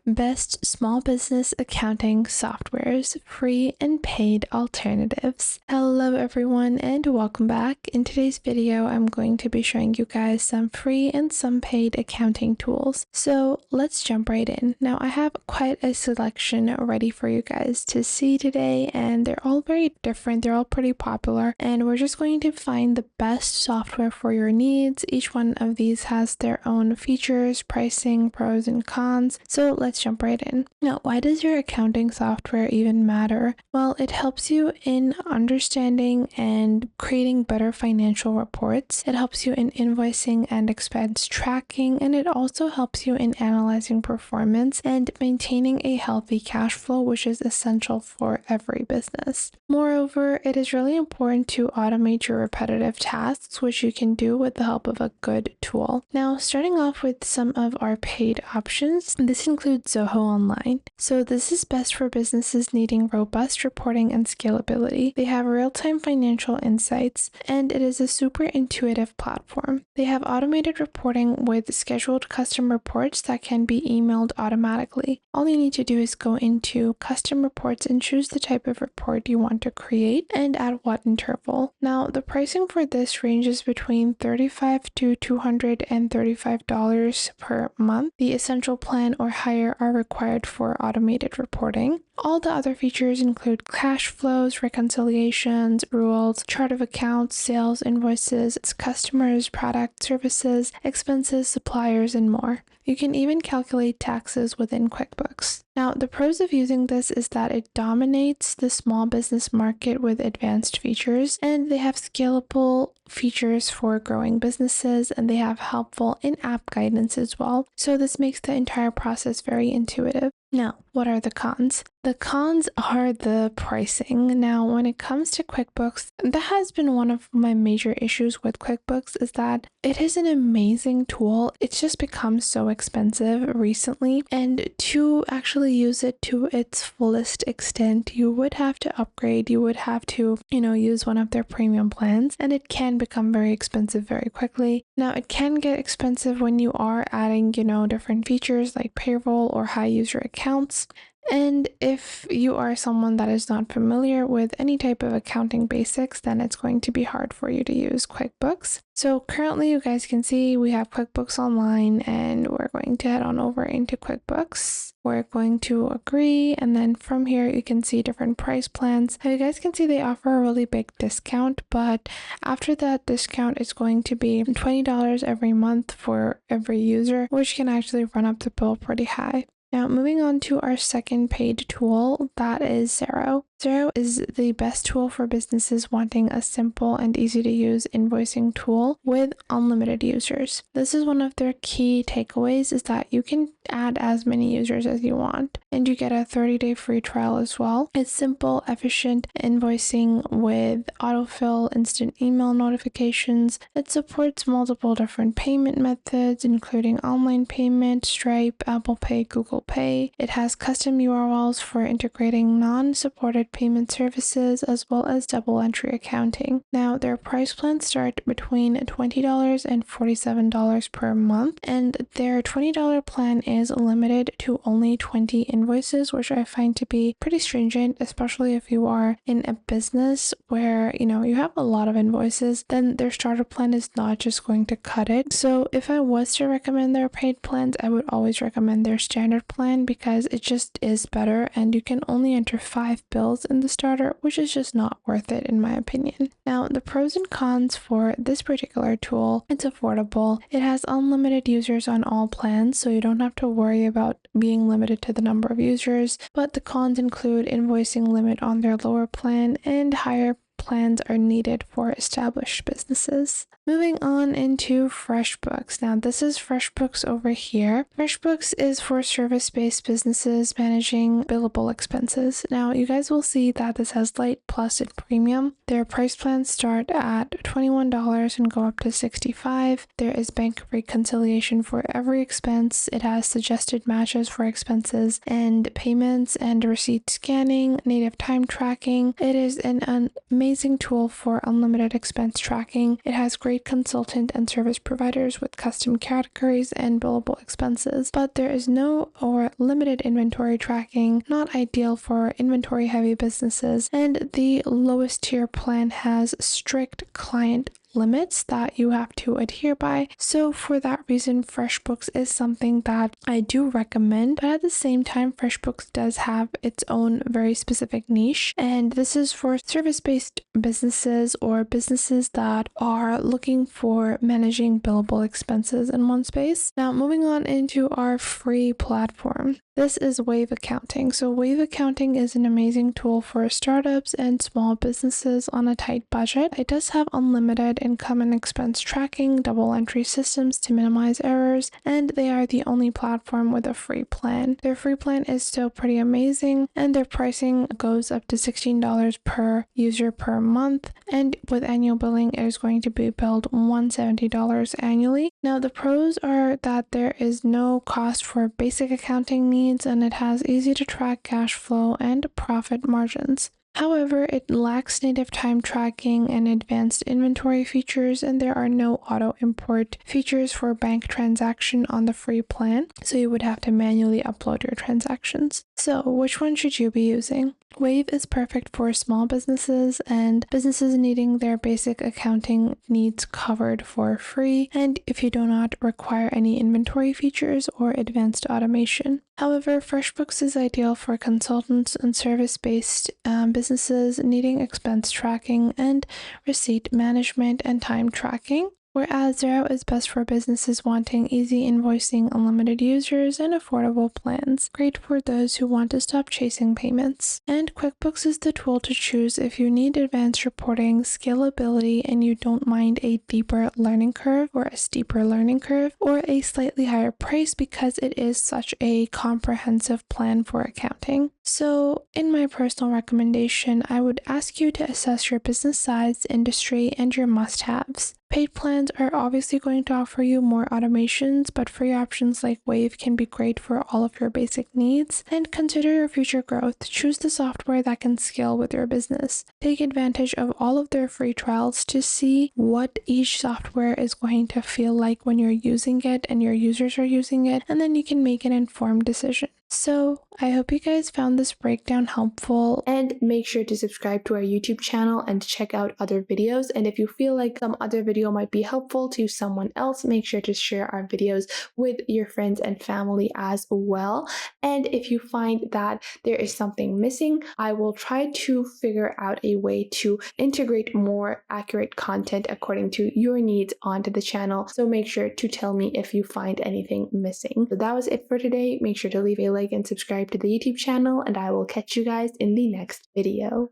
Best small business accounting softwares, free and paid alternatives. Hello everyone and welcome back. In today's video, I'm going to be showing you guys some free and some paid accounting tools. So let's jump right in. Now I have quite a selection ready for you guys to see today, and they're all very different. They're all pretty popular, and we're just going to find the best software for your needs. Each one of these has their own features, pricing, pros and cons. So let's jump right in. Now, why does your accounting software even matter? Well, it helps you in understanding and creating better financial reports. It helps you in invoicing and expense tracking, and it also helps you in analyzing performance and maintaining a healthy cash flow, which is essential for every business. Moreover, it is really important to automate your repetitive tasks, which you can do with the help of a good tool. Now, starting off with some of our paid options, this includes Zoho Online. So this is best for businesses needing robust reporting and scalability. They have real-time financial insights, and it is a super intuitive platform. They have automated reporting with scheduled custom reports that can be emailed automatically. All you need to do is go into custom reports and choose the type of report you want to create and at what interval. Now, the pricing for this ranges between $35 to $235 per month. The essential plan or higher are required for automated reporting. All the other features include cash flows, reconciliations, rules, chart of accounts, sales, invoices, customers, product, services, expenses, suppliers, and more. You can even calculate taxes within QuickBooks. Now, the pros of using this is that it dominates the small business market with advanced features, and they have scalable features for growing businesses, and they have helpful in-app guidance as well. So this makes the entire process very intuitive. Now, what are the cons? The cons are the pricing. Now, when it comes to QuickBooks, that has been one of my major issues with QuickBooks, is that it is an amazing tool. It's just become so expensive recently, and to actually use it to its fullest extent, you would have to upgrade. You would have to, use one of their premium plans, and it can become very expensive very quickly. Now, it can get expensive when you are adding, different features like payroll or high user accounts. And if you are someone that is not familiar with any type of accounting basics, then it's going to be hard for you to use QuickBooks. So currently, you guys can see we have QuickBooks Online, and we're going to head on over into QuickBooks. We're going to agree, and then from here you can see different price plans. Now you guys can see they offer a really big discount, but after that discount, it's going to be $20 every month for every user, which can actually run up the bill pretty high. Now, moving on to our second paid tool, that is Xero. Xero is the best tool for businesses wanting a simple and easy to use invoicing tool with unlimited users. This is one of their key takeaways, is that you can add as many users as you want, and you get a 30-day free trial as well. It's simple, efficient invoicing with autofill, instant email notifications. It supports multiple different payment methods, including online payment, Stripe, Apple Pay, Google Pay. It has custom URLs for integrating non-supported payment services, as well as double entry accounting. Now, their price plans start between $20 and $47 per month, and their $20 plan is limited to only 20 invoices, which I find to be pretty stringent, especially if you are in a business where you have a lot of invoices. Then their starter plan is not just going to cut it. So if I was to recommend their paid plans, I would always recommend their standard plan, because it just is better, and you can only enter 5 bills in the starter, which is just not worth it in my opinion. Now, the pros and cons for this particular tool: it's affordable, it has unlimited users on all plans, so you don't have to worry about being limited to the number of users, but the cons include invoicing limit on their lower plan, and higher plans are needed for established businesses. Moving on into FreshBooks. Now, this is FreshBooks over here. FreshBooks is for service-based businesses managing billable expenses. Now, you guys will see that this has Lite, Plus, and Premium. Their price plans start at $21 and go up to $65. There is bank reconciliation for every expense. It has suggested matches for expenses and payments and receipt scanning, native time tracking. It is an amazing amazing tool for unlimited expense tracking. It has great consultant and service providers with custom categories and billable expenses, but there is no or limited inventory tracking, not ideal for inventory heavy businesses, and the lowest tier plan has strict client limits that you have to adhere by. So for that reason, FreshBooks is something that I do recommend, but at the same time, FreshBooks does have its own very specific niche, and this is for service-based businesses or businesses that are looking for managing billable expenses in one space. Now, moving on into our free platform. This is Wave Accounting. So Wave Accounting is an amazing tool for startups and small businesses on a tight budget. It does have unlimited income and expense tracking, double entry systems to minimize errors, and they are the only platform with a free plan. Their free plan is still pretty amazing, and their pricing goes up to $16 per user per month, and with annual billing, it is going to be billed $170 annually. Now, the pros are that there is no cost for basic accounting needs, and it has easy to track cash flow and profit margins. However, it lacks native time tracking and advanced inventory features, and there are no auto import features for bank transaction on the free plan, so you would have to manually upload your transactions. So, which one should you be using? Wave is perfect for small businesses and businesses needing their basic accounting needs covered for free, and if you do not require any inventory features or advanced automation. However, FreshBooks is ideal for consultants and service-based businesses needing expense tracking and receipt management and time tracking, whereas Xero is best for businesses wanting easy invoicing, unlimited users, and affordable plans. Great for those who want to stop chasing payments. And QuickBooks is the tool to choose if you need advanced reporting, scalability, and you don't mind a deeper learning curve or a steeper learning curve, or a slightly higher price because it is such a comprehensive plan for accounting. So, in my personal recommendation, I would ask you to assess your business size, industry, and your must-haves. Paid plans are obviously going to offer you more automations, but free options like Wave can be great for all of your basic needs. And consider your future growth. Choose the software that can scale with your business. Take advantage of all of their free trials to see what each software is going to feel like when you're using it and your users are using it, and then you can make an informed decision. So, I hope you guys found this breakdown helpful, and make sure to subscribe to our YouTube channel and check out other videos. And if you feel like some other video might be helpful to someone else, make sure to share our videos with your friends and family as well. And if you find that there is something missing, I will try to figure out a way to integrate more accurate content according to your needs onto the channel. So make sure to tell me if you find anything missing. So that was it for today. Make sure to leave a like and subscribe to the YouTube channel, and I will catch you guys in the next video.